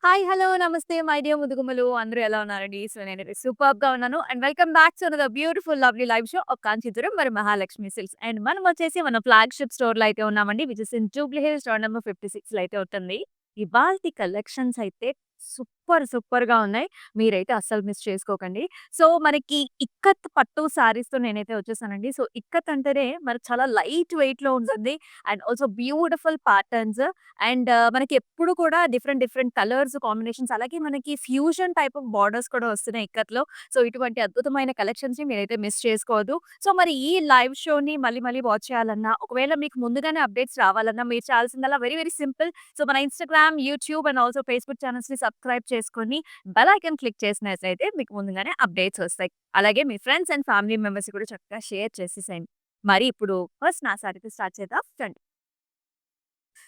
Hi! Hello! నమస్తే my dear ముదుగుమ్మలు. అందరూ ఎలా ఉన్నారండి? సో, నేనైతే సూపర్బ్‌గా ఉన్నాను. And welcome back to another beautiful lovely live show off Kanchipuram మరి మహాలక్ష్మి సిల్క్స్. అండ్ మనమొచ్చేసి మన ఫ్లాగ్‌షిప్ స్టోర్‌లో అయితే ఉన్నామండి. Which is in Jubilee Hills road number 56లో అయితే ఉంటుంది. ఇవాల్టి కలెక్షన్స్ అయితే సూపర్‌గా ఉన్నాయి. మీరైతే అస్సలు మిస్ చేసుకోకండి. సో, మనకి ఇక్కత్ పట్టు సారీస్‌తో నేనైతే వచ్చేసానండి. సో, ఇక్కత్ అంటేనే మనకు చాలా లైట్ వెయిట్‌లో ఉంటుంది. And also beautiful patterns and మనకి ఎప్పుడు కూడా డిఫరెంట్ కలర్స్ కాంబినేషన్స్ అలాగే మనకి ఫ్యూజన్ టైప్ ఆఫ్ బోర్డర్స్ కూడా వస్తున్నాయి ఇక్కత్‌లో. సో, ఇటువంటి అద్భుతమైన కలెక్షన్స్‌ని మీరైతే మిస్ చేసుకోవద్దు. సో, మరి ఈ లైవ్ షోని మళ్ళీ వాచ్ చేయాలన్నా, ఒకవేళ మీకు ముందుగానే అప్డేట్స్ రావాలన్నా మీరు చేయాల్సిందల్లా వెరీ సింపుల్. సో, మన Instagram, YouTube and also Facebook ఛానెల్స్‌ని సబ్స్క్రైబ్ చేసుకొని బెల్ ఐకాన్ క్లిక్ చేసినట్లయితే మీకు ముందుగానే అప్డేట్స్ వస్తాయి. అలాగే మీ ఫ్రెండ్స్ అండ్ ఫ్యామిలీ మెంబర్స్‌కి కూడా చక్కగా షేర్ చేసేసేయండి. మరి ఇప్పుడు ఫస్ట్ నా సారీతో స్టార్ట్ చేద్దాం. రండి.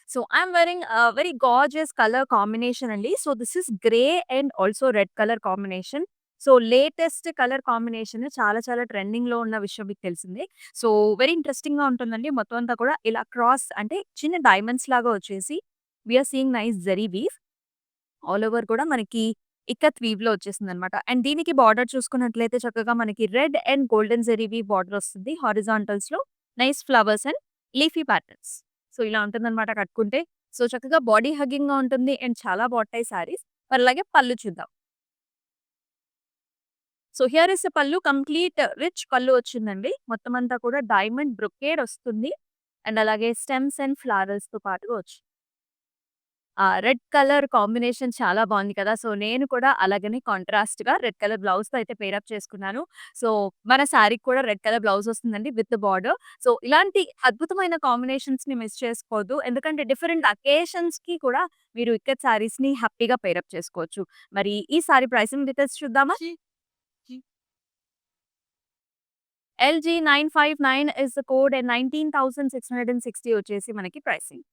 So I'm wearing very gorgeous colour combination అండి. So this is grey and also red colour combination. So latest colour combination చాలా ట్రెండింగ్‌లో ఉన్న విషయం మీకు తెలిసిందే. సో వెరీ ఇంట్రెస్టింగ్‌గా ఉంటుందండి. మొత్తం అంతా కూడా ఇలా క్రాస్ అంటే చిన్న డైమండ్స్ లాగా వచ్చేసి we are seeing nice zari weave. All over కూడా మనకి ఇక్కత్ వీవ్‌లో వచ్చేసిందనమాట. అండ్ దీనికి బార్డర్ చూసుకున్నట్లయితే చక్కగా మనకి red and golden zari weave border వస్తుంది. హారిజాంటల్స్‌లో nice flowers and leafy patterns. So, ఇలా ఉంటుందనమాట కట్టుకుంటే. సో, చక్కగా బాడీ హగ్గింగ్‌గా ఉంటుంది అండ్ చాలా బావుంటాయి సారీస్. మరి అలాగే పళ్ళు చూద్దాం. సో, హియర్ ఇస్ ఎ పళ్ళు కంప్లీట్ రిచ్ పళ్ళు వచ్చిందండి. మొత్తం అంతా కూడా డైమండ్ బ్రొకేడ్ వస్తుంది. అండ్ అలాగే స్టెమ్స్ అండ్ ఫ్లవర్స్‌తో పాటుగా వచ్చింది. రెడ్ కలర్ కాంబినేషన్ చాలా బావుంది కదా! సో, నేను కూడా అలాగనే కాంట్రాస్ట్‌గా రెడ్ కలర్ బ్లౌజ్‌తో అయితే పేరప్ చేసుకున్నాను. సో, మన శారీకి కూడా రెడ్ కలర్ బ్లౌజ్ వస్తుందండి విత్ బార్డర్. సో, ఇలాంటి అద్భుతమైన కాంబినేషన్స్‌ని మిస్ చేసుకోవద్దు. ఎందుకంటే డిఫరెంట్ అకేషన్స్‌కి కూడా మీరు ఇక్కత్ శారీస్‌ని హ్యాపీగా పేరప్ చేసుకోవచ్చు. మరి ఈ సారీ ప్రైసింగ్ డీటెయిల్స్ చూద్దామా? LG 959 is the code and 19,660 వచ్చేసి మనకి ప్రైసింగ్.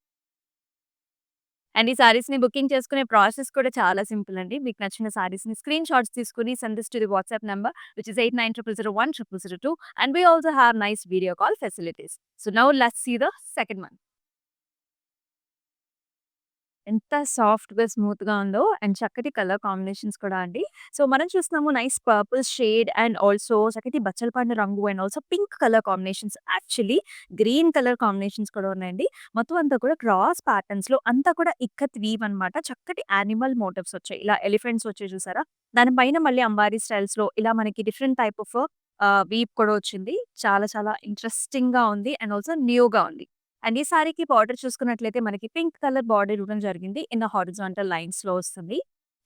అండ్ ఈ సారీస్‌ని బుకింగ్ చేసుకునే ప్రాసెస్ కూడా చాలా సింపుల్ అండి. మీకు నచ్చిన సారీస్‌ని స్క్రీన్ షాట్స్ తీసుకొని send this to the WhatsApp number which is 8900010002 and we also have nice video call facilities. So now let's see the second one. ఎంత సాఫ్ట్‌గా, స్మూత్‌గా ఉందో అండ్ చక్కటి కలర్ కాంబినేషన్స్ కూడా అండి. సో, మనం చూస్తున్నాము nice purple shade and also చక్కటి బచ్చల పండు రంగు and also pink colour combinations. Actually green colour combinations కూడా ఉన్నాయండి. మొత్తం అంతా కూడా క్రాస్ ప్యాటర్న్స్‌లో అంతా కూడా ఇక్కత్ వీవ్ అనమాట. చక్కటి యానిమల్ మోటివ్స్ వచ్చాయి. ఇలా ఎలిఫెంట్స్ వచ్చాయి చూసారా? దాని పైన మళ్ళీ అంబారీ స్టైల్స్‌లో ఇలా మనకి డిఫరెంట్ టైప్ ఆఫ్ వీవ్ కూడా వచ్చింది. చాలా ఇంట్రెస్టింగ్‌గా ఉంది అండ్ ఆల్సో న్యూగా ఉంది. అండ్ ఈ సారీకి బార్డర్ చూసుకున్నట్లయితే మనకి పింక్ కలర్ బార్డర్ ఇవ్వడం జరిగింది. ఇన్ హారిజాంటల్ లైన్స్‌లో వస్తుంది.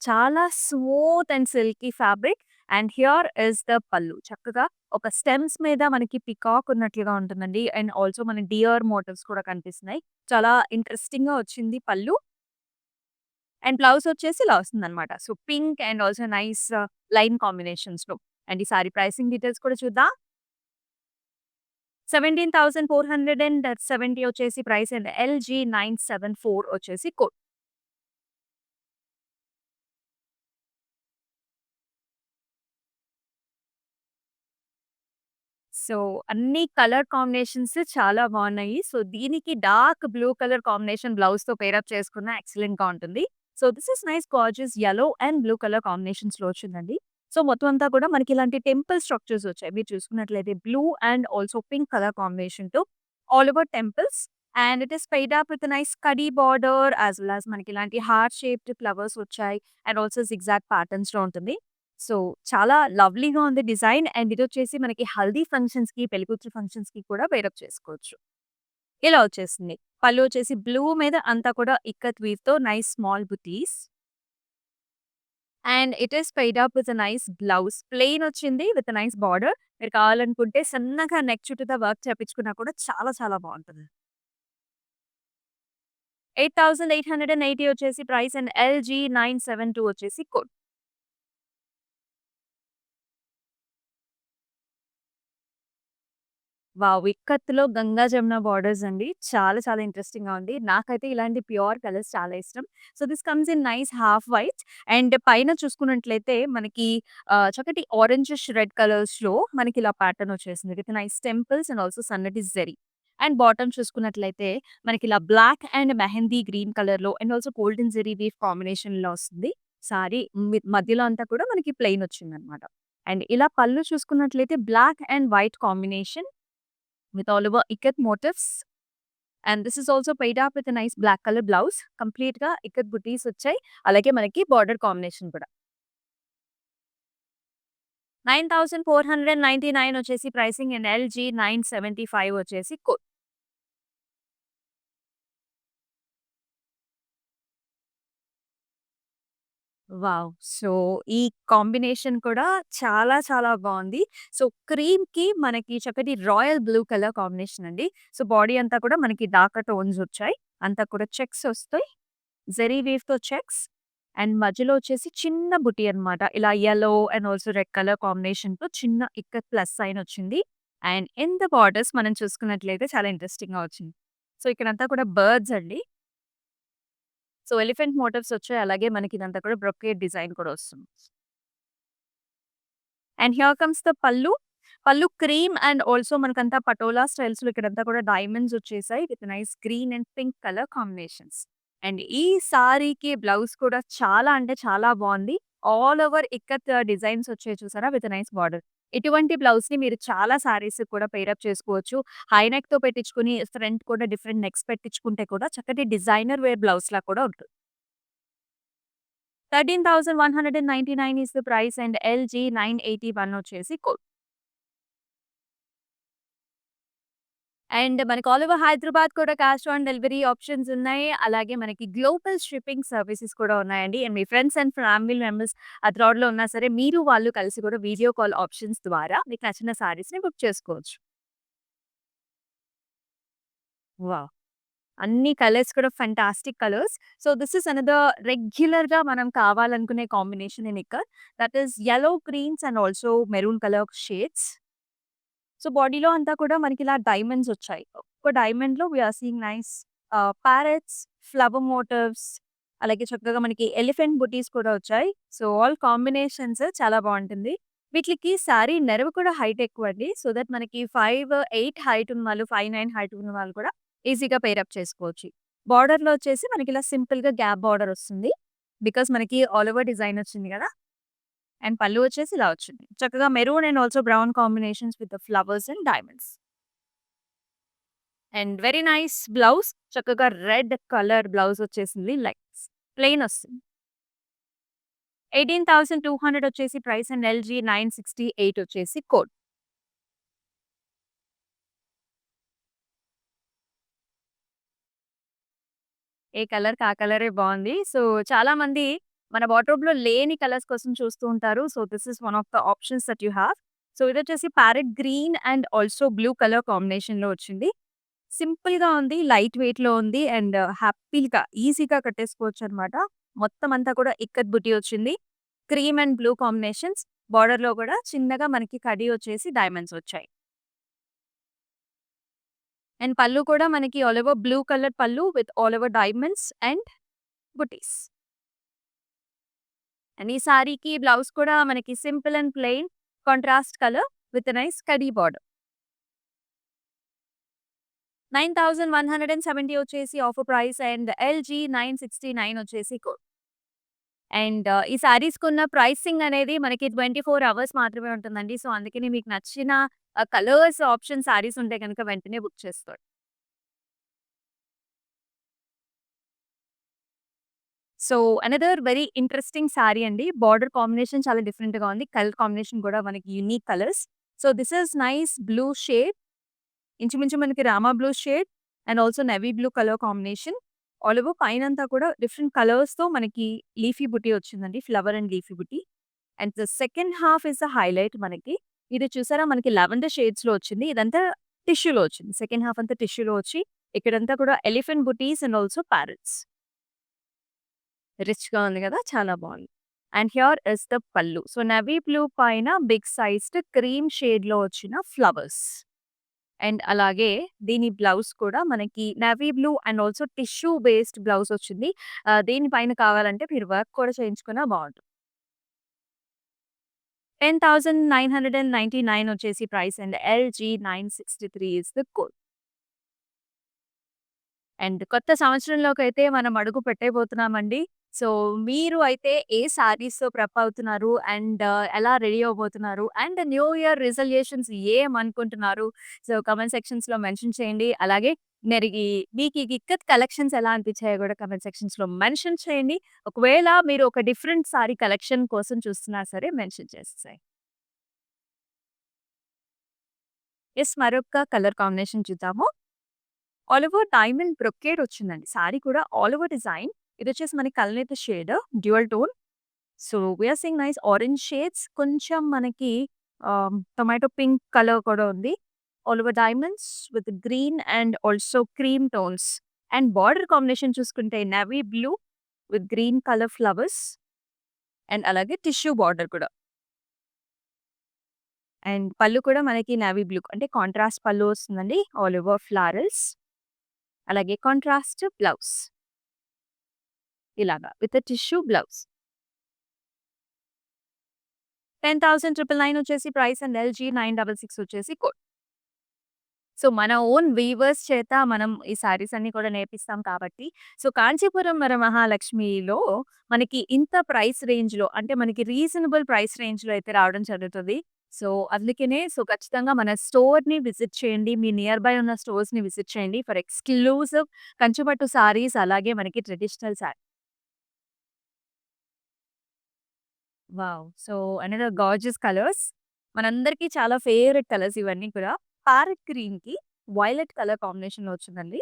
చాలా smooth and silky fabric and here is the పల్లు. చక్కగా ఒక స్టెమ్స్ మీద మనకి పికాక్ ఉన్నట్లుగా ఉంటుందండి. అండ్ ఆల్సో మన డియర్ మోటివ్స్ కూడా కనిపిస్తున్నాయి. చాలా ఇంట్రెస్టింగ్‌గా వచ్చింది పల్లు. అండ్ బ్లౌజ్ వచ్చేసి ఇలా వస్తుందన్నమాట. So, pink and also nice line కాంబినేషన్స్‌లో. అండ్ ఈ సారీ ప్రైసింగ్ డీటెయిల్స్ కూడా చూద్దాం. 17,470 వచ్చేసి ప్రైస్ అండ్ ఎల్‌జీ 974 వచ్చేసి కోడ్. సో, అన్ని కలర్ కాంబినేషన్స్ చాలా బావున్నాయి. సో, దీనికి డార్క్ బ్లూ కలర్ కాంబినేషన్ బ్లౌజ్‌తో పేరప్ చేసుకున్న ఎక్సలెంట్‌గా ఉంటుంది. So, this is nice gorgeous yellow and blue colour కాంబినేషన్స్‌లో వచ్చిందండి. సో, మొత్తం అంతా కూడా మనకి ఇలాంటి టెంపుల్ స్ట్రక్చర్స్ వచ్చాయి. మీరు చూసుకున్నట్లయితే blue and also pink colour కాంబినేషన్‌తో all over temples and it is paired up with nice kadi border as well as మనకి ఇలాంటి హార్ట్ షేప్డ్ ఫ్లవర్స్ వచ్చాయి. అండ్ ఆల్సో జిగ్‌జాగ్ ప్యాటర్న్స్‌లో ఉంటుంది. సో, చాలా లవ్లీగా ఉంది డిజైన్. అండ్ ఇదొచ్చేసి మనకి హల్దీ ఫంక్షన్స్‌కి, పెళ్ళికూతురు ఫంక్షన్స్‌కి కూడా వేరప్ చేసుకోవచ్చు. ఇలా వచ్చేసింది. పళ్ళు వచ్చేసి బ్లూ మీద అంతా కూడా ikat వీవ్‌తో nice small buttis. And it is paired up with a nice blouse. Plain వచ్చింది విత్ నైస్ బార్డర్. మీరు కావాలనుకుంటే సన్నగా నెక్ చుట్టూతా వర్క్ చేపించుకున్నా కూడా చాలా బావుంటుంది. 8,880 వచ్చేసి ప్రైస్ అండ్ ఎల్‌జీ 972 వచ్చేసి కోడ్. వావ్! ఇక్కత్తులో గంగా జమున బార్డర్స్ అండి. చాలా ఇంట్రెస్టింగ్‌గా ఉంది. నాకైతే ఇలాంటి ప్యూర్ కలర్స్ చాలా ఇష్టం. So, this comes in nice half white and పైన చూసుకున్నట్లయితే మనకి చక్కటి ఆరెంజిష్ రెడ్ కలర్స్‌లో మనకి ఇలా ప్యాటర్న్ వచ్చేసింది. With nice temples and also సన్నటి జరీ. అండ్ బాటమ్ చూసుకున్నట్లయితే మనకి ఇలా బ్లాక్ అండ్ మెహందీ గ్రీన్ కలర్‌లో and also golden zari weave కాంబినేషన్‌లో వస్తుంది. సారీ మధ్యలో అంతా కూడా మనకి ప్లెయిన్ వచ్చిందనమాట. అండ్ ఇలా పళ్ళు చూసుకున్నట్లయితే black and white combination with all over ikat motifs. And this is also paired up with nice black colour blouse. కంప్లీట్‌గా ఇక్కత్ బుటీస్ వచ్చాయి. అలాగే మనకి బార్డర్ కాంబినేషన్ కూడా. 9499 వచ్చేసి ప్రైసింగ్ అండ్ ఎల్‌జీ 975 వచ్చేసి వావ్! సో, ఈ కాంబినేషన్ కూడా చాలా చాలా బావుంది. సో, క్రీమ్‌కి మనకి చక్కటి రాయల్ బ్లూ కలర్ కాంబినేషన్ అండి. సో, బాడీ అంతా కూడా మనకి డార్క్ టోన్స్ వచ్చాయి. అంతా కూడా చెక్స్ వస్తాయి. జెరీ వీవ్‌తో చెక్స్ అండ్ మధ్యలో వచ్చేసి చిన్న బుటీ అన్నమాట. ఇలా yellow and also red colour కాంబినేషన్‌తో చిన్న ఇక్కత్ ప్లస్ సైన్ వచ్చింది. అండ్ ఇన్ ద బార్డర్స్ మనం చూసుకున్నట్లయితే చాలా ఇంట్రెస్టింగ్‌గా వచ్చింది. సో, ఇక్కడంతా కూడా బర్డ్స్ అండి. సో, ఎలిఫెంట్ మోటివ్స్ వచ్చాయి. అలాగే మనకి ఇదంతా కూడా బ్రొకేడ్ డిజైన్ కూడా వస్తుంది. అండ్ హియర్ కమ్స్ ద పల్లు. పల్లు క్రీమ్ అండ్ ఆల్సో మనకంతా పటోలా స్టైల్స్‌లో ఇక్కడంతా కూడా డైమండ్స్ వచ్చేసాయి. With nice green and pink colour combinations. And ఈ సారీకి బ్లౌజ్ కూడా చాలా అంటే చాలా బావుంది. ఆల్ ఓవర్ ఇక్కత్ డిజైన్స్ వచ్చాయి చూసారా? With nice border. ఇటువంటి బ్లౌజ్‌ని మీరు చాలా సారీస్‌కి కూడా పెయిరప్ చేసుకోవచ్చు. హై నెక్‌తో పెట్టించుకొని ఫ్రంట్ కూడా డిఫరెంట్ నెక్స్ పెట్టించుకుంటే కూడా చక్కటి డిజైనర్ వేర్ బ్లౌజ్‌లా కూడా ఉంటుంది. 13,199 is the price and LG 981 వచ్చేసి కోడ్. అండ్ మనకి ఆల్ ఓవర్ హైదరాబాద్ కూడా క్యాష్ ఆన్ డెలివరీ ఆప్షన్స్ ఉన్నాయి. అలాగే మనకి గ్లోబల్ షిప్పింగ్ సర్వీసెస్ కూడా ఉన్నాయండి. అండ్ మీ ఫ్రెండ్స్ అండ్ ఫ్యామిలీ మెంబర్స్ అబ్రాడ్‌లో ఉన్నా సరే మీరు వాళ్ళు కలిసి కూడా వీడియో కాల్ ఆప్షన్స్ ద్వారా మీకు నచ్చిన సారీస్‌ని బుక్ చేసుకోవచ్చు. వావ్! అన్ని కలర్స్ కూడా fantastic colours. So, this is another రెగ్యులర్‌గా మనం కావాలనుకునే combination in ikat. That is yellow greens and also maroon colour shades. So, బాడీలో అంతా కూడా మనకిలా డైమండ్స్ వచ్చాయి. ఒక్క డైమండ్‌లో we are seeing nice parrots, flower motifs అలాగే చక్కగా మనకి ఎలిఫెంట్ బుటీస్ కూడా వచ్చాయి. సో, ఆల్ కాంబినేషన్స్ చాలా బావుంటుంది. వీటిలికి సారీ నెరవు కూడా హైట్ ఎక్కువండి. సో, దట్ మనకి 5'8" హైట్ ఉన్న వాళ్ళు, 5'9" హైట్ ఉన్న వాళ్ళు కూడా ఈజీగా పెయిరప్ చేసుకోవచ్చు. బార్డర్‌లో వచ్చేసి మనకిలా సింపుల్‌గా గ్యాప్ బార్డర్ వస్తుంది. బికాజ్ మనకి ఆల్ ఓవర్ డిజైన్ వచ్చింది గదా! అండ్ పల్లు వచ్చేసి ఇలా వచ్చింది. చక్కగా maroon and also brown combinations with the flowers and diamonds. And very nice blouse. చక్కగా రెడ్ కలర్ బ్లౌజ్ వచ్చేసింది. లైక్ ప్లెయిన్ వస్తుంది. 18,200 వచ్చేసి ప్రైస్ అండ్ ఎల్‌జీ 968 వచ్చేసి కోడ్. ఏ కలర్‌కి ఆ కలరే బావుంది. సో, చాలామంది మన వార్డ్‌రోబ్‌లో లేని కలర్స్ కోసం చూస్తూ ఉంటారు. So, this is one of the options that you have. So, ఇదొచ్చేసి parrot green and also blue colour కాంబినేషన్‌లో వచ్చింది. సింపుల్‌గా ఉంది. లైట్ వెయిట్‌లో ఉంది. అండ్ హ్యాపీగా ఈజీగా కట్టేసుకోవచ్చనమాట. మొత్తం అంతా కూడా ఇక్కత్ బుటీ వచ్చింది. Cream and blue combinations. బోర్డర్‌లో కూడా చిన్నగా మనకి కడీ వచ్చేసి డైమండ్స్ వచ్చాయి. అండ్ పల్లు కూడా మనకి ఆల్ ఓవర్ బ్లూ కలర్ పల్లు with all over diamonds and buttis. And ఈ సారీకి బ్లౌజ్ కూడా మనకి simple and plain contrast colour with nice khadi border. 9,170 వచ్చేసి ఆఫర్ ప్రైస్ అండ్ ఎల్‌జీ 969 వచ్చేసి కోడ్. అండ్ ఈ శారీస్‌కున్న ప్రైసింగ్ అనేది మనకి 24 అవర్స్ మాత్రమే ఉంటుందండి. సో, అందుకని మీకు నచ్చిన కలర్స్ ఆప్షన్ శారీస్ ఉంటే గనుక వెంటనే బుక్ చేసుకోండి. So, another very interesting sari అండి. బోర్డర్ కాంబినేషన్ చాలా డిఫరెంట్‌గా ఉంది. కలర్ కాంబినేషన్ కూడా మనకి unique colours. So, this is nice blue shade. ఇంచుమించు మనకి Rama blue shade and also navy blue colour combination. All over పైనంతా కూడా డిఫరెంట్ కలర్స్‌తో మనకి లీఫీ బుటీ వచ్చిందండి. Flower and leafy buti. And the second half is the highlight మనకి. ఇది చూసారా మనకి లావెండర్ షేడ్స్‌లో వచ్చింది. ఇదంతా టిష్యూలో వచ్చింది. సెకండ్ హాఫ్ అంతా టిష్యూలో వచ్చి ఇక్కడంతా కూడా elephant buttis and also parrots. రిచ్‌గా ఉంది గదా! చాలా బావుంది. అండ్ హియర్ ఇస్ ద పల్లు. సో, నేవీ బ్లూ పైన బిగ్ సైజ్డ్ క్రీమ్ షేడ్‌లో వచ్చిన ఫ్లవర్స్. అండ్ అలాగే దీని బ్లౌజ్ కూడా మనకి navy blue and also tissue based blouse వచ్చింది. దీని పైన కావాలంటే మీరు వర్క్ కూడా చేయించుకున్నా బావుంటుంది. 10,999 వచ్చేసి price and LG 963 is the code. And కొత్త సంవత్సరంలోకైతే మనం అడుగు పెట్టేబోతున్నామండి. సో, మీరు అయితే ఏ శారీస్‌తో ప్రెప్ అవుతున్నారు? అండ్ ఎలా రెడీ అవ్వబోతున్నారు? అండ్ న్యూ ఇయర్ రిజల్యూషన్స్ ఏమనుకుంటున్నారు? సో, కామెంట్ సెక్షన్స్‌లో మెన్షన్ చేయండి. అలాగే మరి మీకు ఈ ఇక్కత్ కలెక్షన్స్ ఎలా అనిపించాయో కూడా కామెంట్ సెక్షన్స్‌లో మెన్షన్ చేయండి. ఒకవేళ మీరు ఒక డిఫరెంట్ సారీ కలెక్షన్ కోసం చూస్తున్నా సరే మెన్షన్ చేసేసేయండి. యెస్, మరొక కలర్ కాంబినేషన్ చూద్దాము. ఆల్ ఓవర్ డైమండ్ బ్రొకేడ్ వచ్చిందండి. సారీ కూడా ఆల్ ఓవర్ డిజైన్. ఇదొచ్చేసి మనకి కల్నేత shade dual tone. So, we are seeing nice orange shades. కొంచెం మనకి టొమాటో పింక్ కలర్ కూడా ఉంది. All over diamonds with green and also cream tones. And border combination చూసుకుంటే navy blue with green colour flowers and అలాగే tissue border కూడా. And pallu కూడా మనకి navy blue అంటే కాంట్రాస్ట్ పళ్ళు వస్తుందండి. All over florals. అలాగే కాంట్రాస్ట్ బ్లౌజ్. ఇలాగా విత్ టిష్యూ బ్లౌజ్. 10,999 వచ్చేసి ప్రైస్ అండ్ ఎల్‌జీ 966 వచ్చేసి కోడ్. సో, మన ఓన్ వీవర్స్ చేత మనం ఈ శారీస్ అన్నీ కూడా నేర్పిస్తాం కాబట్టి, సో, కాంచీపురం వరమహాలక్ష్మిలో మనకి ఇంత ప్రైస్ రేంజ్‌లో అంటే మనకి రీజనబుల్ ప్రైస్ రేంజ్‌లో అయితే రావడం జరుగుతది. సో, అందుకనే ఖచ్చితంగా మన స్టోర్‌ని విజిట్ చేయండి. మీ నియర్ బై ఉన్న స్టోర్స్‌ని విజిట్ చేయండి ఫర్ ఎక్స్‌క్లూజివ్ కంచిపట్టు సారీస్ అలాగే మనకి traditional wow! So, another gorgeous colours. మనందరికీ చాలా ఫేవరెట్ కలర్స్ ఇవన్నీ కూడా. ప్యారెట్ గ్రీన్‌కి వైలెట్ కలర్ కాంబినేషన్‌లో వచ్చిందండి.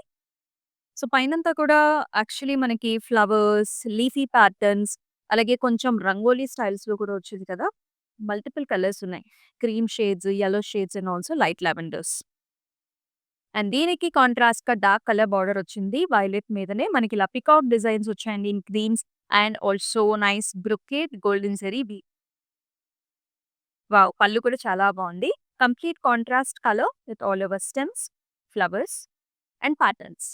సో, పైనంతా కూడా యాక్చువల్లీ మనకి ఫ్లవర్స్, లీఫీ ప్యాటర్న్స్ అలాగే కొంచెం రంగోలీ స్టైల్స్‌లో కూడా వచ్చింది కదా! మల్టిపుల్ కలర్స్ ఉన్నాయి. Cream shades, yellow shades and also light lavenders. And దీనికి కాంట్రాస్ట్‌గా డార్క్ కలర్ బార్డర్ వచ్చింది. వైలెట్ మీదనే మనకి ఇలా పికాక్ డిజైన్స్ వచ్చాయండి in greens and also nice brocade golden zari wow! పళ్ళు కూడా చాలా బావుంది. Complete contrast colour with all over stems, flowers and patterns.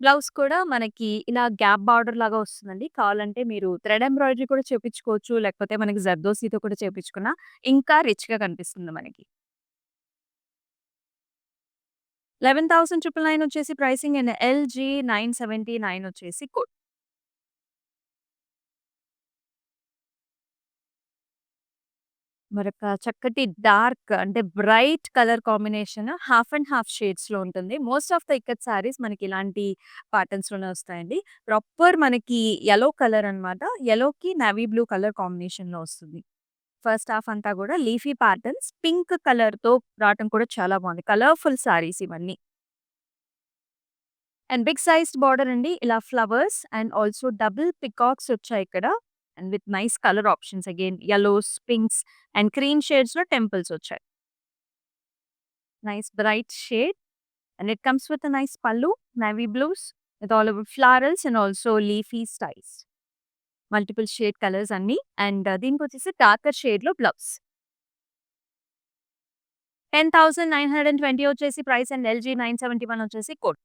Blouse కూడా మనకి ఇలా గ్యాప్ బార్డర్ లాగా వస్తుందండి. కావాలంటే మీరు థ్రెడ్ ఎంబ్రాయిడరీ కూడా చేపించుకోవచ్చు. లేకపోతే మనకి జర్దోసీతో కూడా చేపించుకున్నా ఇంకా రిచ్‌గా కనిపిస్తుంది మనకి. 11,999 వచ్చేసి ప్రైసింగ్ అండ్ ఎల్‌జీ 979 వచ్చేసి కోడ్. మరొక చక్కటి డార్క్ అంటే bright colour combination half and half షేడ్స్‌లో ఉంటుంది. Most of the ikat saris మనకి ఇలాంటి ప్యాటర్న్స్‌లోనే వస్తాయండి. ప్రాపర్ మనకి యెల్లో కలర్ అన్నమాట. యెల్లోకి నేవీ బ్లూ కలర్ కాంబినేషన్‌లో వస్తుంది. ఫస్ట్ హాఫ్ అంతా కూడా లీఫీ ప్యాటర్న్స్ పింక్ కలర్‌తో రావటం కూడా చాలా బాగుంది. కలర్‌ఫుల్ సారీస్ ఇవన్నీ. అండ్ బిగ్ సైజ్డ్ బార్డర్ అండి. ఇలా flowers and also double peacocks వచ్చాయి ఇక్కడ. And with nice colour options again yellows, pinks and cream షేడ్స్‌లో టెంపుల్స్ వచ్చాయి. Nice bright shade and it comes with a nice pallu, navy blues with all over florals and also leafy styles. Multiple shade colours అన్నీ and దీనికొచ్చేసి darker షేడ్‌లో blouse. 10,920 వచ్చేసి price and LG 971 వచ్చేసి code.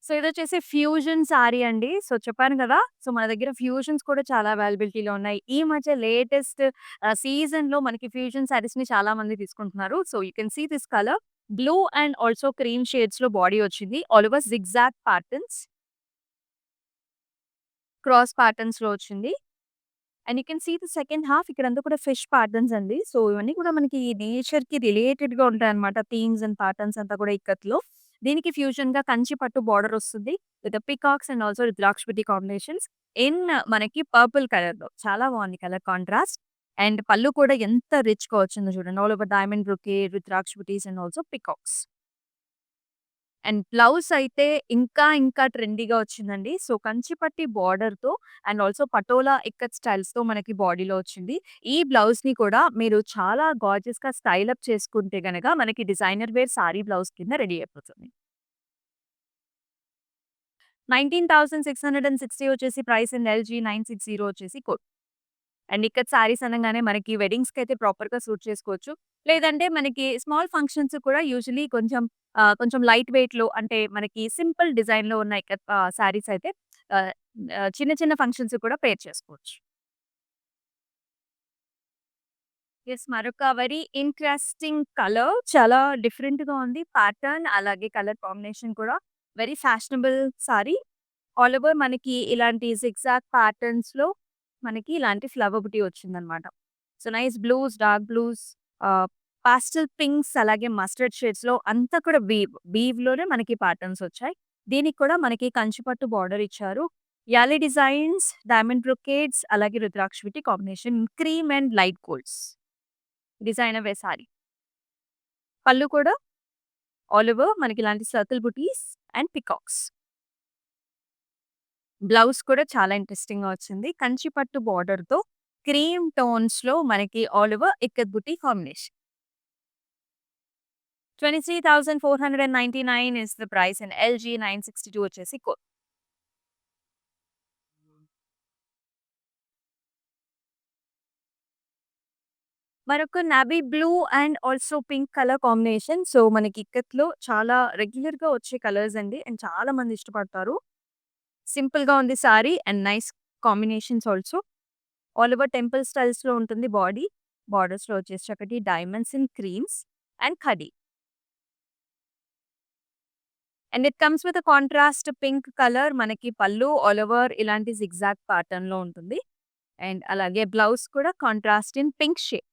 So, ఇదొచ్చేసి fusion sari అండి. So, చెప్పాను గదా! So, మన దగ్గర ఫ్యూజన్స్ కూడా చాలా అవైలబిలిటీలో ఉన్నాయి. ఈ మధ్య లేటెస్ట్ సీజన్‌లో మనకి ఫ్యూజన్ సారీస్‌ని చాలా మంది తీసుకుంటున్నారు. So, you can see this colour blue and also cream షేడ్స్‌లో బాడీ వచ్చింది. All over zigzag patterns, cross ప్యాటర్న్స్‌లో వచ్చింది. And you can see the second half ఇక్కడంతా కూడా ఫిష్ ప్యాటర్న్స్ అండి. సో, ఇవన్నీ కూడా మనకి నేచర్‌కి రిలేటెడ్‌గా ఉంటాయన్నమాట. థీమ్స్ అండ్ ప్యాటర్న్స్ అంతా కూడా ఇక్కత్‌లో. దీనికి ఫ్యూజన్‌గా కంచి పట్టు బార్డర్ వస్తుంది. విత్ పీకాక్స్ అండ్ ఆల్సో రుద్రాక్షపతి కాంబినేషన్స్ ఇన్ మనకి పర్పుల్ కలర్‌లో. చాలా బాగుంది కలర్ కాంట్రాస్ట్. అండ్ పళ్ళు కూడా ఎంత రిచ్‌గా వచ్చిందో చూడండి. ఆల్ ఓవర్ డైమండ్ బ్రొకేడ్, రుద్రాక్షపతిస్ and also peacocks. And blouse అయితే ఇంకా ట్రెండీగా వచ్చిందండి. సో, కంచిపట్టి బార్డర్‌తో అండ్ ఆల్సో పటోలా ఇక్కత్ స్టైల్స్‌తో మనకి బాడీలో వచ్చింది. ఈ బ్లౌజ్‌ని కూడా మీరు చాలా గార్జియస్‌గా స్టైల్ అప్ చేసుకుంటే గనక మనకి డిజైనర్ వేర్ సారీ బ్లౌజ్ కింద రెడీ అయిపోతుంది. 19,660 వచ్చేసి ప్రైస్ అండ్ ఎల్‌జీ 960 వచ్చేసి కోడ్. అండ్ ఇక్కత్ సారీస్ అనంగానే మనకి వెడ్డింగ్స్‌కైతే ప్రాపర్‌గా సూట్ చేసుకోవచ్చు. లేదంటే మనకి స్మాల్ ఫంక్షన్స్ కూడా యూజువల్లీ కొంచెం లైట్ వెయిట్‌లో అంటే మనకి సింపుల్ డిజైన్‌లో ఉన్న ఇక్కత్ సారీస్ అయితే ఆహ్, చిన్న చిన్న ఫంక్షన్స్ కూడా పేర్ చేసుకోవచ్చు. యెస్. మరొక వెరీ ఇంట్రెస్టింగ్ కలర్. చాలా డిఫరెంట్‌గా ఉంది. ప్యాటర్న్ అలాగే కలర్ కాంబినేషన్ కూడా very fashionable sorry. All over మనకి ఇలాంటి జిగ్‌జాగ్ ప్యాటర్న్స్‌లో మనకి ఇలాంటి ఫ్లవర్ బుటీ వచ్చిందనమాట. So, nice blues, dark blues, pastel pinks అలాగే మస్టర్డ్ షేడ్స్‌లో అంతా కూడా వీవ్‌లోనే మనకి ప్యాటర్న్స్ వచ్చాయి. దీనికి కూడా మనకి కంచిపట్టు బార్డర్ ఇచ్చారు. యాలీ డిజైన్స్, డైమండ్ బ్రొకేడ్స్ అలాగే రుద్రాక్ష విటి combination cream and light golds. Designer wear sari. Pallu కూడా ఆల్ ఓవర్ మనకి ఇలాంటి circle buttis and peacocks. Blouse కూడా చాలా ఇంట్రెస్టింగ్‌గా వచ్చింది. కంచి పట్టు బోర్డర్‌తో క్రీమ్ టోన్స్‌లో మనకి all over ikat buti combination. 23,499 is the price and LG 962 వచ్చేసి కోడ్. మరొక navy blue and also pink colour combination. So, మనకి ఇక్కత్‌లో చాలా రెగ్యులర్‌గా వచ్చే కలర్స్ అండి. అండ్ చాలా మంది ఇష్టపడతారు. సింపుల్‌గా ఉంది sari and nice combinations also. All over temple స్టైల్స్‌లో ఉంటుంది బాడీ. బోర్డర్స్‌లో వచ్చేసి చక్కటి diamonds in creams and kadi. And it comes with contrast pink colour. మనకి పళ్ళు ఆల్ ఓవర్ ఇలాంటి జిగ్‌జాగ్ ప్యాటర్న్‌లో ఉంటుంది. అండ్ అలాగే బ్లౌజ్ కూడా contrast in pink shade.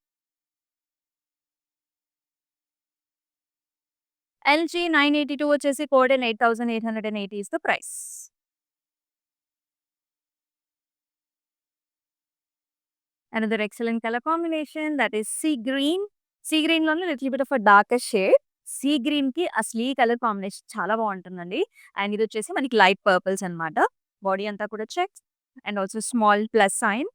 LG 982 వచ్చేసి code and 8,880 is the price. Another excellent colour combination that is sea green. Sea గ్రీన్‌లోనే little bit of a darker shade. Sea గ్రీన్‌కి అసలు ఈ కలర్ కాంబినేషన్ చాలా బావుంటుందండి. అండ్ ఇదొచ్చేసి మనకి లైట్ పర్పుల్స్ అన్నమాట. Body అంతా కూడా checks and also small plus sign.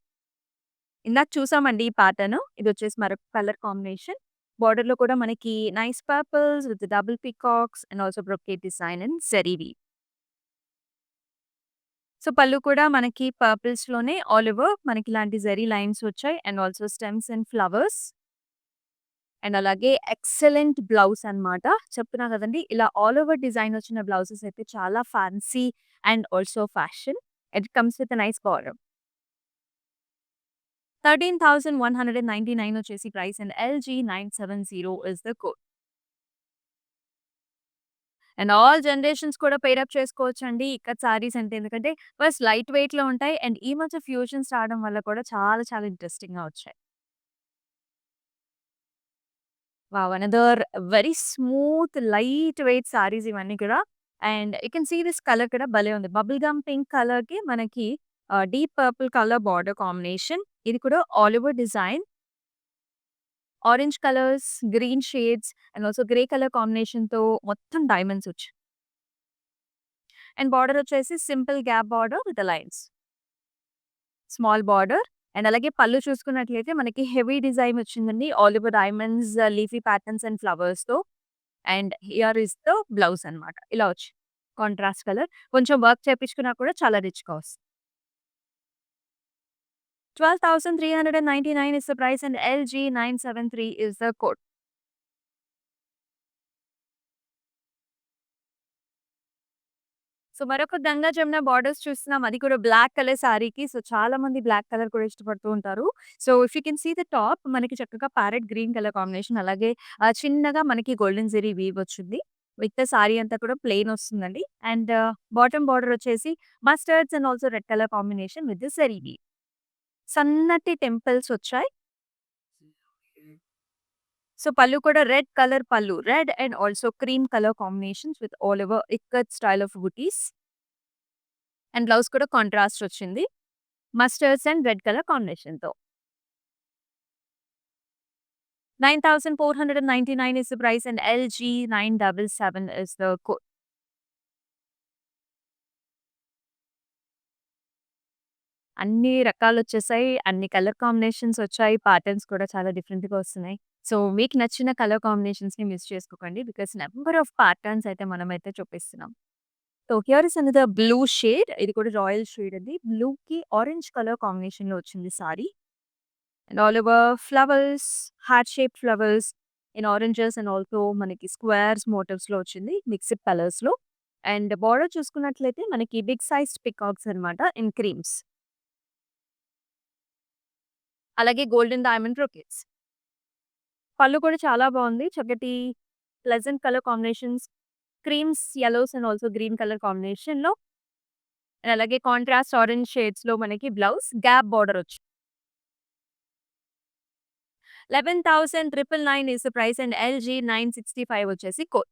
ఇందాక చూసామండి ఈ ప్యాటర్న్. ఇదొచ్చేసి మరొక కలర్ కాంబినేషన్. బోర్డర్‌లో కూడా మనకి nice purples with double peacocks and also brocade design and zari weave. So, పళ్ళు కూడా మనకి పర్పుల్స్‌లోనే ఆల్ ఓవర్ మనకి ఇలాంటి జరీ లైన్స్ వచ్చాయి and also stems and flowers. And అలాగే ఎక్సలెంట్ బ్లౌజ్ అన్నమాట. చెప్తున్నా కదండీ! ఇలా ఆల్ ఓవర్ డిజైన్ వచ్చిన బ్లౌజెస్ అయితే చాలా fancy and also fashion. It comes with a nice border. 13,199 వచ్చేసి price and LG 970 is the code. And all generations కూడా పెయిర్ అప్ చేసుకోవచ్చండి. ఇక్కత్ సారీస్ అంటే ఎందుకంటే ఫస్ట్ లైట్ వెయిట్‌లో ఉంటాయి. అండ్ ఈ మధ్య ఫ్యూజన్స్ రావడం వల్ల కూడా చాలా చాలా ఇంట్రెస్టింగ్‌గా వచ్చాయి. Wow! Another very smooth light weight saris ఇవన్నీ కూడా. And you can see this colour కూడా భలే ఉంది. బబుల్ గమ్ పింక్ కలర్‌కి మనకి deep purple colour border combination. ఇది కూడా all over design. Orange colours, green shades and also grey colour కాంబినేషన్‌తో మొత్తం డైమండ్స్ వచ్చాయి. అండ్ బార్డర్ వచ్చేసి simple gap border with lines. Small border and అలాగే పళ్ళు చూసుకున్నట్లయితే మనకి హెవీ డిజైన్ వచ్చిందండి. All over diamonds, leafy patterns and ఫ్లవర్స్‌తో. And here is the blouse అన్నమాట. ఇలా వచ్చింది. Contrast colour. కొంచెం వర్క్ చేపించుకున్నా కూడా చాలా రిచ్‌గా వస్తుంది. 12,399 is the price and LG 973 is the code. So, మరొక గంగా జమున బార్డర్స్ చూస్తున్నాం. అది కూడా బ్లాక్ కలర్ సారీకి. సో, చాలా మంది బ్లాక్ కలర్ కూడా ఇష్టపడుతూ ఉంటారు. So, if you can see the top మనకి చక్కగా ప్యారెట్ గ్రీన్ కలర్ కాంబినేషన్ అలాగే చిన్నగా మనకి గోల్డెన్ జరీ వీవ్ వచ్చింది. మిగతా సారీ అంతా కూడా ప్లెయిన్ వస్తుందండి. అండ్ బాటమ్ బార్డర్ వచ్చేసి mustards and also red colour combination with zari weave. సన్నటి టెంపుల్స్ వచ్చాయి. సో, పళ్ళు కూడా రెడ్ కలర్ పళ్ళు. Red and also cream colour combinations with all over ikat style of butis. And blouse కూడా కాంట్రాస్ట్ వచ్చింది. మస్టర్డ్స్ అండ్ రెడ్ కలర్ కాంబినేషన్‌తో. 9,499 is the price and LG 977 is the code. అన్ని రకాలొచ్చేసాయి. అన్ని కలర్ కాంబినేషన్స్ వచ్చాయి. Patterns కూడా చాలా డిఫరెంట్‌గా వస్తున్నాయి. సో, మీకు నచ్చిన కలర్ కాంబినేషన్స్‌ని మిస్ చేసుకోకండి. బికాస్ నంబర్ ఆఫ్ ప్యాటర్న్స్ అయితే మనమైతే చూపిస్తున్నాం. So, here is another blue shade. ఇది కూడా రాయల్ షేడ్ అండి. బ్లూకి ఆరెంజ్ కలర్ కాంబినేషన్‌లో వచ్చింది sari. And all over flowers, heart shape flowers in oranges and also మనకి స్క్వేర్స్ మోటివ్స్‌లో వచ్చింది. మిక్స్డ్ కలర్స్‌లో. అండ్ బోర్డర్ చూసుకున్నట్లయితే మనకి బిగ్ సైజ్డ్ పీకాక్స్ అన్నమాట ఇన్ క్రీమ్స్. అలాగే గోల్డెన్ డైమండ్ బ్రొకేట్స్. పళ్ళు కూడా చాలా బావుంది. చక్కటి pleasant colour combinations, creams, yellows and also green colour కాంబినేషన్‌లో అండ్ అలాగే కాంట్రాస్ట్ ఆరెంజ్ షేడ్స్‌లో మనకి బ్లౌజ్ గ్యాప్ బోర్డర్ వచ్చింది. 11,999 is the price and LG 965 వచ్చేసి కోడ్.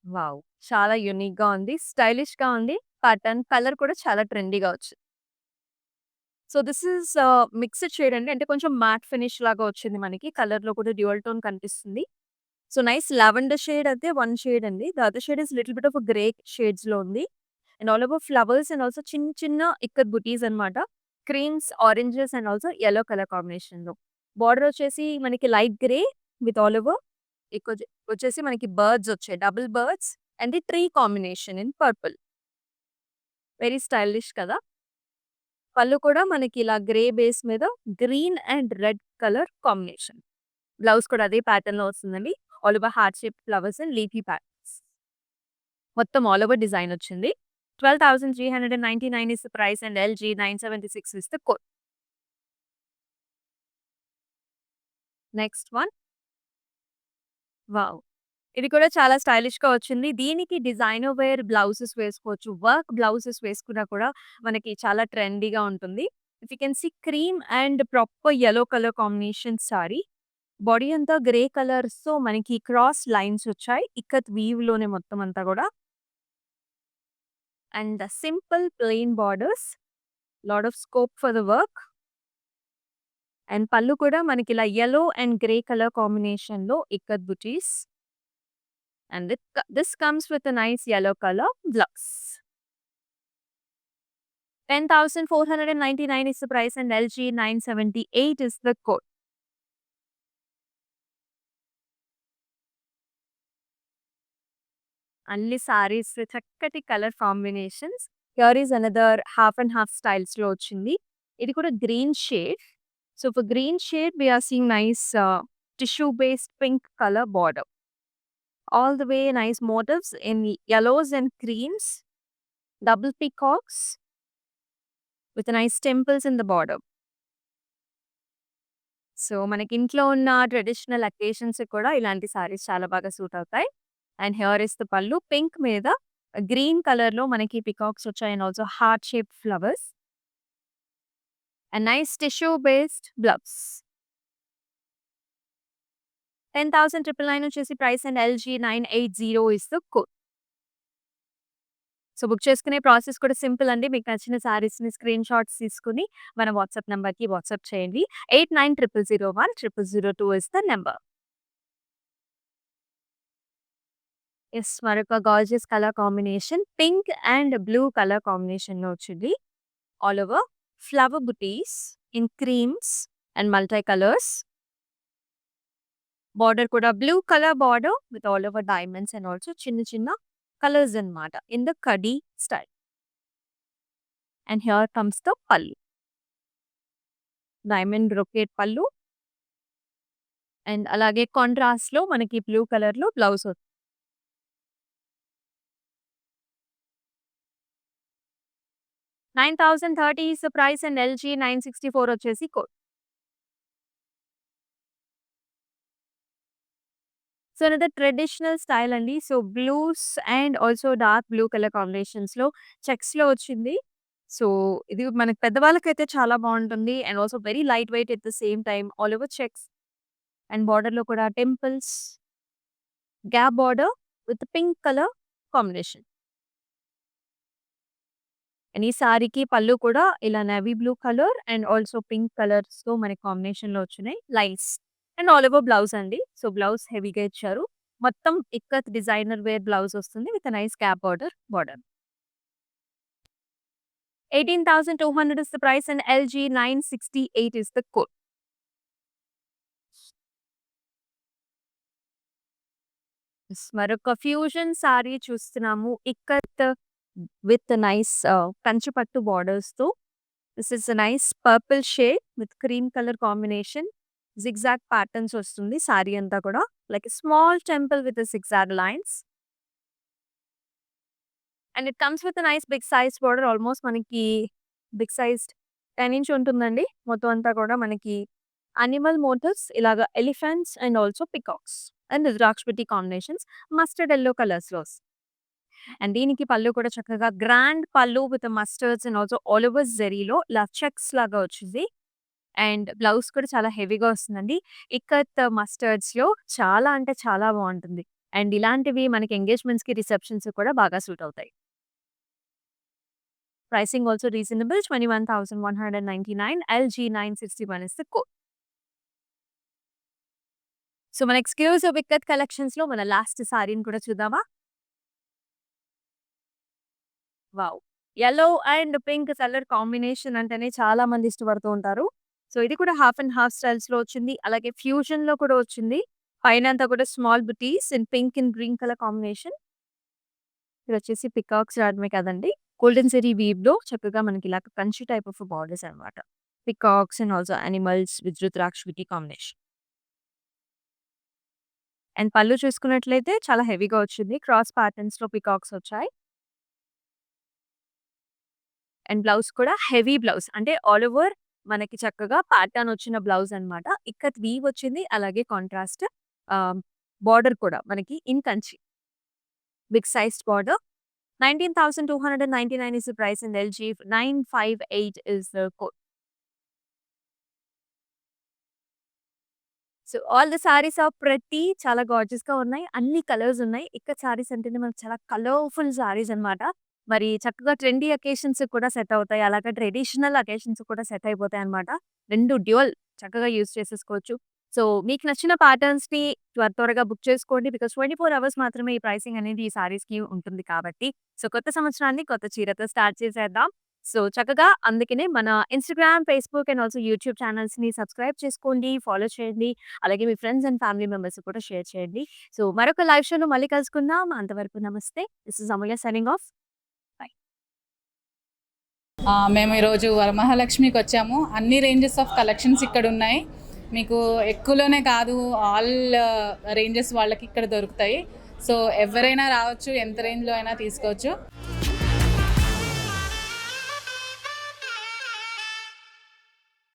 వావ్! చాలా యూనిక్‌గా ఉంది. స్టైలిష్‌గా ఉంది. ప్యాటర్న్ కలర్ కూడా చాలా ట్రెండీగా వచ్చింది. So, this is mixed shade అండి. అంటే కొంచెం మ్యాట్ ఫినిష్ లాగా వచ్చింది మనకి. కలర్‌లో కూడా డ్యూయల్ టోన్ కనిపిస్తుంది. సో, నైస్ లావెండర్ షేడ్ అయితే వన్ షేడ్ అండి. The other shade is little bit of grey షేడ్స్‌లో ఉంది. And all over flowers and also చిన్న చిన్న ఇక్కత్ బుటీస్ అన్నమాట. Creams, oranges and also yellow colour కాంబినేషన్‌లో. బోర్డర్ వచ్చేసి మనకి light grey with all over వచ్చేసి మనకి బర్డ్స్ వచ్చాయి. Double birds and the tree combination in purple. Very stylish కదా! పళ్ళు కూడా మనకి ఇలా గ్రే బేస్ మీద green and red colour combination. Blouse కూడా అదే ప్యాటర్న్‌లో వస్తుందండి. All over heart shape flowers and leafy patterns. మొత్తం ఆల్ ఓవర్ డిజైన్ వచ్చింది. 12,399 is the price and LG 976 is the code. Next one wow! ఇది కూడా చాలా స్టైలిష్‌గా వచ్చింది. దీనికి డిజైనర్ వేర్ బ్లౌజెస్ వేసుకోవచ్చు. వర్క్ బ్లౌజెస్ వేసుకున్నా కూడా మనకి చాలా ట్రెండీగా ఉంటుంది. If you can see cream and proper yellow colour combination sari. Body అంతా గ్రే కలర్స్‌తో మనకి క్రాస్ లైన్స్ వచ్చాయి. ఇక్కత్ వీవ్‌లోనే మొత్తం అంతా గూడా. And simple plain borders. Lot of scope for the work. And pallu కూడా మనకిలా యెల్లో అండ్ గ్రే కలర్ కాంబినేషన్‌లో ఇక్కత్ బుటీస్. And this comes with a nice yellow color blouse. 10,499 is the price and LG 978 is the code. Only sarees with చక్కటి colour combinations. Here is another half and half స్టైల్స్‌లో వచ్చింది. ఇది కూడా green shade. So, for green shade we are seeing nice tissue based pink colour border. All the way nice motifs in yellows and creams, double peacocks with nice temples in the border. So, మనకి ఇంట్లో ఉన్న traditional అకేషన్స్‌కి కూడా ఇలాంటి సారీస్ చాలా బాగా suit అవుతాయి. And here is the పల్లు pink మీద గ్రీన్ కలర్‌లో మనకి పీకాక్స్ వచ్చాయి and also heart shaped flowers. And nice tissue based blouse. 10,999 వచ్చేసి price and LG 980 is the code. So, book చేసుకునే ప్రాసెస్ కూడా సింపుల్ అండి. మీకు నచ్చిన సారీస్‌ని స్క్రీన్ షాట్స్ తీసుకొని మన వాట్సాప్ నంబర్‌కి వాట్సాప్ చేయండి. 8900010002 ఇస్ ద నంబర్. యెస్. మరొక gorgeous colour combination pink and blue colour కాంబినేషన్‌లో వచ్చింది. All over flower butis in creams and multi colours. Border కూడా blue colour border with all over diamonds and also చిన్న చిన్న colours అన్నమాట. In the kadi style. And here comes the pallu. Diamond brocade pallu. And అలాగే కాంట్రాస్ట్‌లో మనకి blue కలర్‌లో blouse 9,030 is the price and LG 964 వచ్చేసి code. So, another traditional style అండి. So, blues and also dark blue colour కాంబినేషన్స్‌లో చెక్స్‌లో వచ్చింది. సో, ఇది మనకి పెద్దవాళ్ళకైతే చాలా బావుంటుంది. And also very light weight at the same time all over checks and బోర్డర్‌లో కూడా temples, gap border with pink colour combination. And ఈ సారీకి పళ్ళు కూడా ఇలా navy blue colour and also pink కలర్స్‌తో మనకి కాంబినేషన్‌లో వచ్చినాయి lines. And all over blouse అండి. సో, బ్లౌజ్ హెవీగా ఇచ్చారు. మొత్తం ఇక్కత్ డిజైనర్ వేర్ బ్లౌజ్ వస్తుంది with nice gap border, border. 18,200 is the price and LG 968 is the code. మరొక ఫ్యూజన్ సారీ చూస్తున్నాము. ఇక్కత్ విత్ నైస్ కంచి పట్టు బోర్డర్స్‌తో. This is a nice purple shade with cream colour combination. Zigzag patterns వస్తుంది సారీ అంతా కూడా. Like a small temple with zigzag lines. And it comes with a nice big size border. Almost మనకి big sized 10 inch ఉంటుందండి. మొత్తం అంతా కూడా మనకి animal motifs ఇలాగా elephants and also peacocks and ద్రాక్ష కాంబినేషన్స్ మస్టర్డ్ యెల్లో కలర్స్‌లో వస్తాయి. అండ్ దీనికి పళ్ళు కూడా చక్కగా గ్రాండ్ పళ్ళు with mustards and also all over జెరీలో ఇలా చెక్స్ లాగా వచ్చింది. అండ్ బ్లౌజ్ కూడా చాలా హెవీగా వస్తుందండి. ఇక్కత్ మస్టర్డ్స్‌లో చాలా అంటే చాలా బావుంటుంది. అండ్ ఇలాంటివి మనకి ఎంగేజ్‌మెంట్స్‌కి, రిసెప్షన్స్‌కి కూడా బాగా సూట్ అవుతాయి. Pricing also reasonable 21,199 LG 961 is the code. So, మన ఎక్స్‌క్లూజివ్ ఇక్కత్ కలెక్షన్స్‌లో మన లాస్ట్ సారీని కూడా చూద్దామా? Wow! Yellow and pink colour combination అంటేనే చాలా మంది ఇష్టపడుతూ ఉంటారు. సో, ఇది కూడా హాఫ్ అండ్ హాఫ్ స్టైల్స్‌లో వచ్చింది. అలాగే ఫ్యూజన్‌లో కూడా వచ్చింది. పైనంతా కూడా small butis in pink and green colour combination. ఇదొచ్చేసి పికాక్స్ రావడమే కాదండి. గోల్డెన్ జెరీ వీవ్‌లో చక్కగా మనకి ఇలాగ కంచి టైప్ ఆఫ్ బోర్డర్స్ అన్నమాట. Peacocks and also animals with rudraksha combination. And పళ్ళు చూసుకున్నట్లయితే చాలా హెవీగా వచ్చింది. క్రాస్ ప్యాటర్న్స్‌లో పికాక్స్ వచ్చాయి. అండ్ బ్లౌజ్ కూడా హెవీ బ్లౌజ్. అంటే ఆల్ ఓవర్ మనకి చక్కగా ప్యాటర్న్ వచ్చిన బ్లౌజ్ అన్నమాట. ఇక్కత్ వీవ్ వచ్చింది. అలాగే కాంట్రాస్ట్ ఆహ్, బోర్డర్ కూడా మనకి in Kanchi. Big sized border. 19,299 is the price and LG 958 is the code. So all the saris are pretty చాలా గార్జియస్‌గా ఉన్నాయి. అన్ని కలర్స్ ఉన్నాయి. ఇక్కత్ సారీస్ అంటేనే మనకు చాలా కలర్‌ఫుల్ సారీస్ అన్నమాట. మరి చక్కగా ట్రెండీ అకేషన్స్‌కి కూడా సెట్ అవుతాయి. అలాగే ట్రెడిషనల్ అకేషన్స్‌కి కూడా సెట్ అయిపోతాయన్నమాట. 2 డ్యూయల్ చక్కగా యూజ్ చేసేసుకోవచ్చు. సో మీకు నచ్చిన ప్యాటర్న్స్‌ని త్వరగా బుక్ చేసుకోండి. బికాజ్ 24 అవర్స్ మాత్రమే ఈ ప్రైసింగ్ అనేది ఈ సారీస్‌కి ఉంటుంది కాబట్టి. సో కొత్త సంవత్సరాన్ని కొత్త చీరతో స్టార్ట్ చేసేద్దాం. సో చక్కగా అందుకనే మన Instagram, Facebook and also YouTube ఛానెల్స్‌ని సబ్స్క్రైబ్ చేసుకోండి. ఫాలో చేయండి. అలాగే మీ ఫ్రెండ్స్ అండ్ ఫ్యామిలీ మెంబర్స్‌కి కూడా షేర్ చేయండి. సో మరొక లైవ్ షోలో మళ్ళీ కలుసుకుందాం. అంతవరకు నమస్తే. This is Amulya signing off. By. మేము ఈరోజు వరమహాలక్ష్మికి వచ్చాము. అన్ని రేంజెస్ ఆఫ్ కలెక్షన్స్ ఇక్కడ ఉన్నాయి. మీకు ఎక్కువలోనే కాదు, ఆల్ రేంజెస్ వాళ్ళకి ఇక్కడ దొరుకుతాయి. సో ఎవరైనా రావచ్చు, ఎంత రేంజ్లో అయినా తీసుకోవచ్చు.